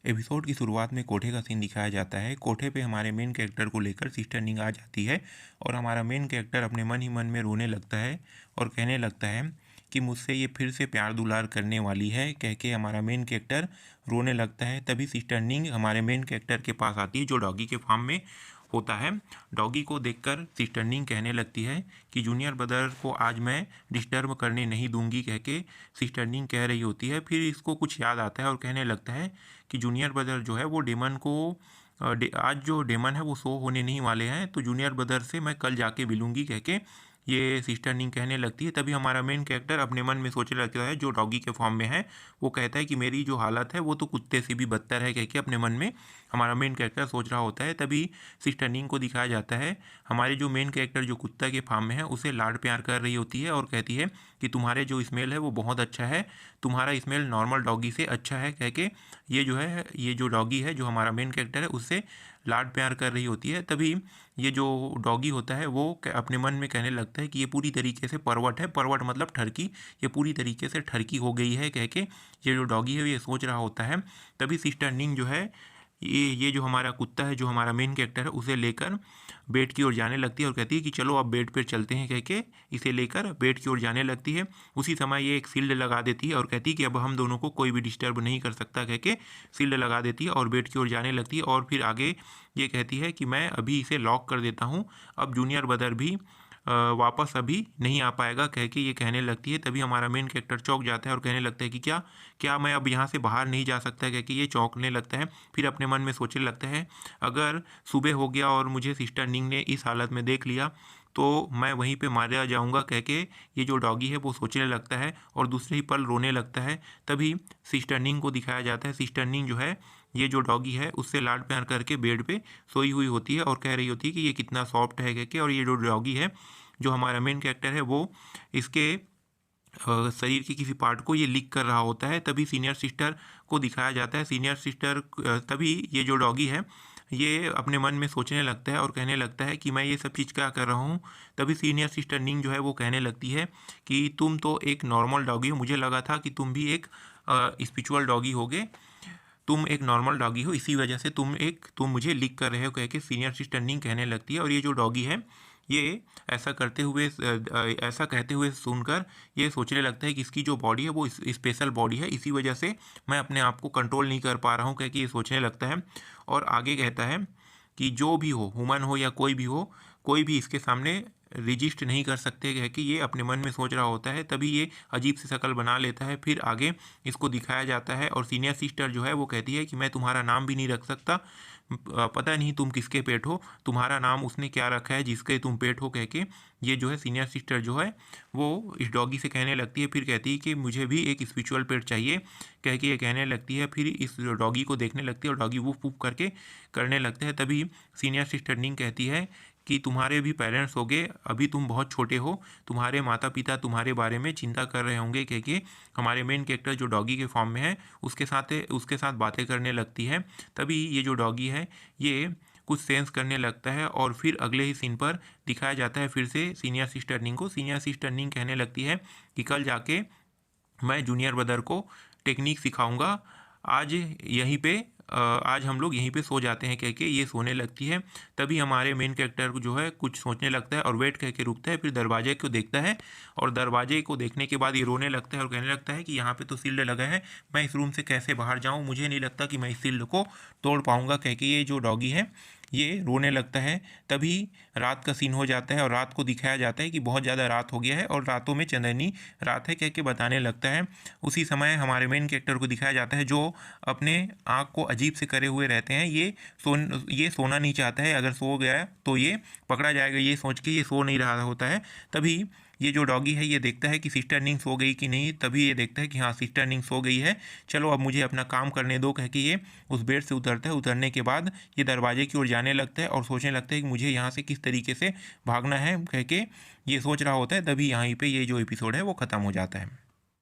Episode की शुरुआत में कोठे का सीन दिखाया जाता है। कोठे पे हमारे मेन कैरेक्टर को लेकर सिस्टर निंग आ जाती है और हमारा मेन कैरेक्टर अपने मन ही मन में रोने लगता है और कहने लगता है कि मुझसे ये फिर से प्यार दुलार करने वाली है, कह के हमारा मेन कैरेक्टर रोने लगता है। तभी सिस्टर निंग हमारे मेन कैरेक्टर के पास आती है जो डॉगी के फार्म में होता है। डॉगी को देखकर सिस्टर निंग कहने लगती है कि जूनियर ब्रदर को आज मैं डिस्टर्ब करने नहीं दूंगी, कह के सिस्टर निंग कह रही होती है। फिर इसको कुछ याद आता है और कहने लगता है कि जूनियर ब्रदर जो है वो डेमन को आज जो डेमन है वो शो होने नहीं वाले हैं, तो जूनियर ब्रदर से मैं कल जाके मिलूंगी, कह के ये सिस्टर निंग कहने लगती है। तभी हमारा मेन कैरेक्टर अपने मन में सोचने लगता है, जो डॉगी के फॉर्म में है, वो कहता है कि मेरी जो हालत है वो तो कुत्ते से भी बदतर है, कह के अपने मन में हमारा मेन कैरेक्टर सोच रहा होता है। तभी सिस्टर निंग को दिखाया जाता है हमारे जो मेन कैरेक्टर जो कुत्ता के फार्म में है उसे लाड प्यार कर रही होती है और कहती है कि तुम्हारे जो स्मेल है वो बहुत अच्छा है, तुम्हारा स्मेल नॉर्मल डॉगी से अच्छा है, कह के ये जो डॉगी है जो हमारा मेन कैरेक्टर है उससे लाड प्यार कर रही होती है। तभी ये जो डॉगी होता है वो अपने मन में कहने लगता है कि ये पूरी तरीके से परवट है, परवट मतलब ठरकी, ये पूरी तरीके से ठरकी हो गई है, कह के ये जो डॉगी है ये सोच रहा होता है। तभी सिस्टर निंग जो है ये जो हमारा कुत्ता है जो हमारा मेन कैरेक्टर है उसे लेकर बेड की ओर जाने लगती है और कहती है कि चलो अब बेड पर चलते हैं, कह के इसे लेकर बेड की ओर जाने लगती है। उसी समय ये एक शील्ड लगा देती है और कहती है कि अब हम दोनों को कोई भी डिस्टर्ब नहीं कर सकता, कह के शील्ड लगा देती है और बेड की ओर जाने लगती है। और फिर आगे ये कहती है कि मैं अभी इसे लॉक कर देता हूँ, अब जूनियर ब्रदर भी वापस अभी नहीं आ पाएगा, कह के ये कहने लगती है। तभी हमारा मेन कैरेक्टर चौंक जाता है और कहने लगता है कि क्या क्या मैं अब यहाँ से बाहर नहीं जा सकता, कह के ये चौंकने लगता है। फिर अपने मन में सोचने लगता है अगर सुबह हो गया और मुझे सिस्टर निंग ने इस हालत में देख लिया तो मैं वहीं पे मारा जाऊंगा, कह के ये जो डॉगी है वो सोचने लगता है और दूसरे ही पल रोने लगता है। तभी सिस्टर निंग को दिखाया जाता है, सिस्टर निंग जो है ये जो डॉगी है उससे लाड प्यार करके बेड पे सोई हुई होती है और कह रही होती है कि ये कितना सॉफ्ट है, कह के। और ये जो डॉगी है जो हमारा मेन कैरेक्टर है वो इसके शरीर के किसी पार्ट को ये लीक कर रहा होता है। तभी सीनियर सिस्टर को दिखाया जाता है, सीनियर सिस्टर तभी ये जो डॉगी है ये अपने मन में सोचने लगता है और कहने लगता है कि मैं ये सब चीज़ क्या कर रहा हूँ। तभी सीनियर सिस्टर निंग जो है वो कहने लगती है कि तुम तो एक नॉर्मल डॉगी हो, मुझे लगा था कि तुम भी एक स्पिरिचुअल डॉगी होगे, तुम एक नॉर्मल डॉगी हो, इसी वजह से तुम मुझे लीक कर रहे हो, कह के सीनियर सिस्टर निंग कहने लगती है। और ये जो डॉगी है ये ऐसा कहते हुए सुनकर ये सोचने लगता है कि इसकी जो बॉडी है वो स्पेशल बॉडी है, इसी वजह से मैं अपने आप को कंट्रोल नहीं कर पा रहा हूँ, कह के ये सोचने लगता है। और आगे कहता है कि जो भी हो, ह्यूमन हो या कोई भी हो, कोई भी इसके सामने रजिस्ट नहीं कर सकते, कह के ये अपने मन में सोच रहा होता है। तभी ये अजीब सी शक्ल बना लेता है। फिर आगे इसको दिखाया जाता है और सीनियर सिस्टर जो है वो कहती है कि मैं तुम्हारा नाम भी नहीं रख सकता, पता नहीं तुम किसके पेट हो, तुम्हारा नाम उसने क्या रखा है जिसके तुम पेट हो, कह के ये जो है सीनियर सिस्टर जो है वो इस डॉगी से कहने लगती है। फिर कहती है कि मुझे भी एक स्पिरिचुअल पेट चाहिए, कह के ये कहने लगती है। फिर इस डॉगी को देखने लगती है और डॉगी वूफ वूफ करके करने लगता है। तभी सीनियर सिस्टर निंग कहती है कि तुम्हारे भी पेरेंट्स होंगे, अभी तुम बहुत छोटे हो, तुम्हारे माता पिता तुम्हारे बारे में चिंता कर रहे होंगे, कह के हमारे मेन कैरेक्टर जो डॉगी के फॉर्म में है उसके साथ बातें करने लगती है। तभी ये जो डॉगी है ये कुछ सेंस करने लगता है और फिर अगले ही सीन पर दिखाया जाता है फिर से सीनियर सिस्टर निंग को। सीनियर सिस्टर निंग कहने लगती है कि कल जाके मैं जूनियर ब्रदर को टेक्निक सिखाऊंगा, आज यहीं पे आज हम लोग यहीं पे सो जाते हैं, कह के ये सोने लगती है। तभी हमारे मेन कैरेक्टर को जो है कुछ सोचने लगता है और वेट कह के रुकता है, फिर दरवाजे को देखता है और दरवाजे को देखने के बाद ये रोने लगता है और कहने लगता है कि यहाँ पे तो शील्ड लगा है, मैं इस रूम से कैसे बाहर जाऊँ, मुझे नहीं लगता कि मैं इस शील्ड को तोड़ पाऊँगा, कह के ये जो डॉगी है ये रोने लगता है। तभी रात का सीन हो जाता है और रात को दिखाया जाता है कि बहुत ज़्यादा रात हो गया है और रातों में चंदनी रात है, कह के बताने लगता है। उसी समय हमारे मेन कैरेक्टर को दिखाया जाता है जो अपने आँख को अजीब से करे हुए रहते हैं, ये सोना नहीं चाहता है, अगर सो गया तो ये पकड़ा जाएगा, ये सोच के ये सो नहीं रहा होता है। तभी ये जो डॉगी है ये देखता है कि सिस्टर निंग सो गई कि नहीं, तभी ये देखता है कि हाँ सिस्टर निंग सो गई है, चलो अब मुझे अपना काम करने दो, कह के ये उस बेड से उतरता है। उतरने के बाद ये दरवाजे की ओर जाने लगता है और सोचने लगता है कि मुझे यहाँ से किस तरीके से भागना है, कह के ये सोच रहा होता है। तभी यहाँ पे ये जो एपिसोड है वो ख़त्म हो जाता है।